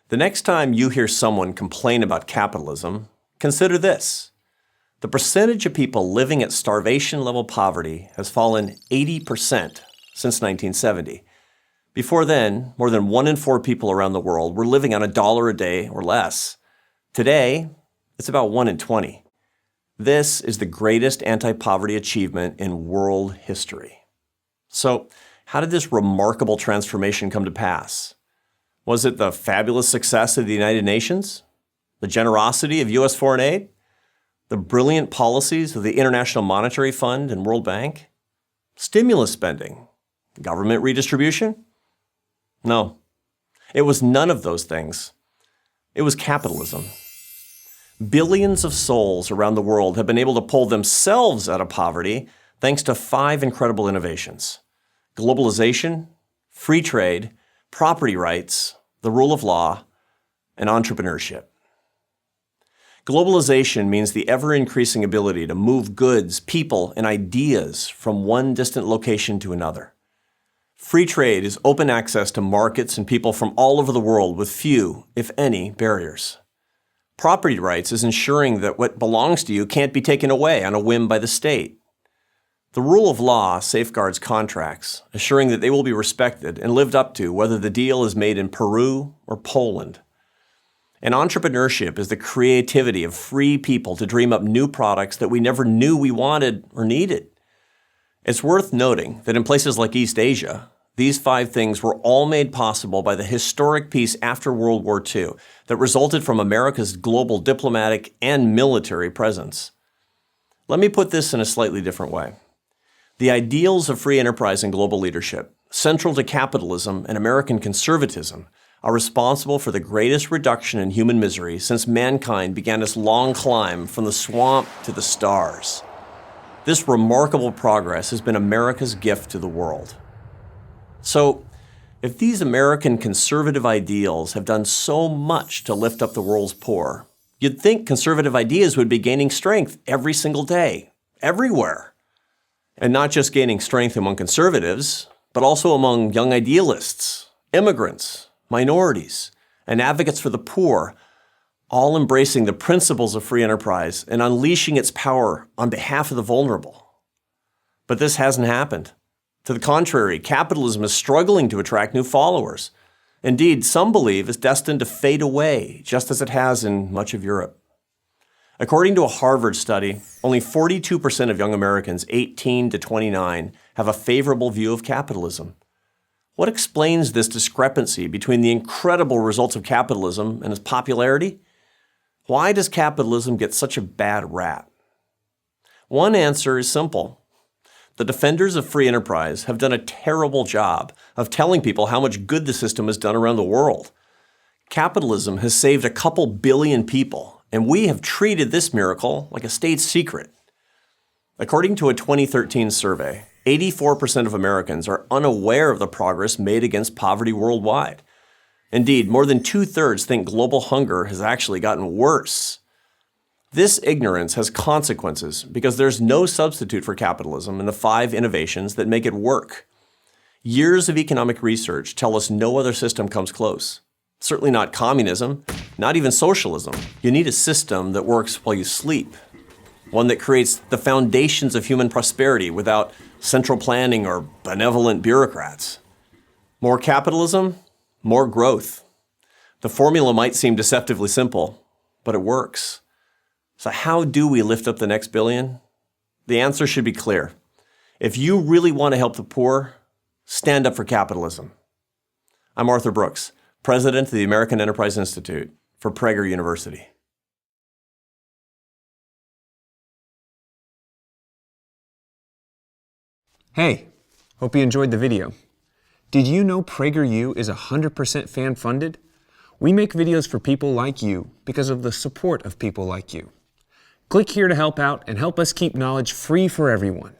The next time you hear someone complain about capitalism, consider this. The percentage of people living at starvation-level poverty has fallen 80% since 1970. Before then, more than 1 in 4 people around the world were living on $1 a day or less. Today, it's about 1 in 20. This is the greatest anti-poverty achievement in world history. So, how did this remarkable transformation come to pass? Was it the fabulous success of the United Nations? The generosity of U.S. foreign aid? The brilliant policies of the International Monetary Fund and World Bank? Stimulus spending? Government redistribution? No. It was none of those things. It was capitalism. Billions of souls around the world have been able to pull themselves out of poverty thanks to 5 incredible innovations: globalization, free trade, property rights, the rule of law, and entrepreneurship. Globalization means the ever-increasing ability to move goods, people, and ideas from one distant location to another. Free trade is open access to markets and people from all over the world with few, if any, barriers. Property rights is ensuring that what belongs to you can't be taken away on a whim by the state. The rule of law safeguards contracts, assuring that they will be respected and lived up to whether the deal is made in Peru or Poland. And entrepreneurship is the creativity of free people to dream up new products that we never knew we wanted or needed. It's worth noting that in places like East Asia, these 5 things were all made possible by the historic peace after World War II that resulted from America's global diplomatic and military presence. Let me put this in a slightly different way. The ideals of free enterprise and global leadership, central to capitalism and American conservatism, are responsible for the greatest reduction in human misery since mankind began its long climb from the swamp to the stars. This remarkable progress has been America's gift to the world. So, if these American conservative ideals have done so much to lift up the world's poor, you'd think conservative ideas would be gaining strength every single day, everywhere. And not just gaining strength among conservatives, but also among young idealists, immigrants, minorities, and advocates for the poor, all embracing the principles of free enterprise and unleashing its power on behalf of the vulnerable. But this hasn't happened. To the contrary, capitalism is struggling to attract new followers. Indeed, some believe it's destined to fade away, just as it has in much of Europe. According to a Harvard study, only 42% of young Americans 18 to 29 have a favorable view of capitalism. What explains this discrepancy between the incredible results of capitalism and its popularity? Why does capitalism get such a bad rap? One answer is simple. The defenders of free enterprise have done a terrible job of telling people how much good the system has done around the world. Capitalism has saved a couple billion people, and we have treated this miracle like a state secret. According to a 2013 survey, 84% of Americans are unaware of the progress made against poverty worldwide. Indeed, more than 2/3 think global hunger has actually gotten worse. This ignorance has consequences because there's no substitute for capitalism and the 5 innovations that make it work. Years of economic research tell us no other system comes close. Certainly not communism, not even socialism. You need a system that works while you sleep. One that creates the foundations of human prosperity without central planning or benevolent bureaucrats. More capitalism, more growth. The formula might seem deceptively simple, but it works. So how do we lift up the next billion? The answer should be clear. If you really want to help the poor, stand up for capitalism. I'm Arthur Brooks, President of the American Enterprise Institute for Prager University. Hey, hope you enjoyed the video. Did you know PragerU is 100% fan-funded? We make videos for people like you because of the support of people like you. Click here to help out and help us keep knowledge free for everyone.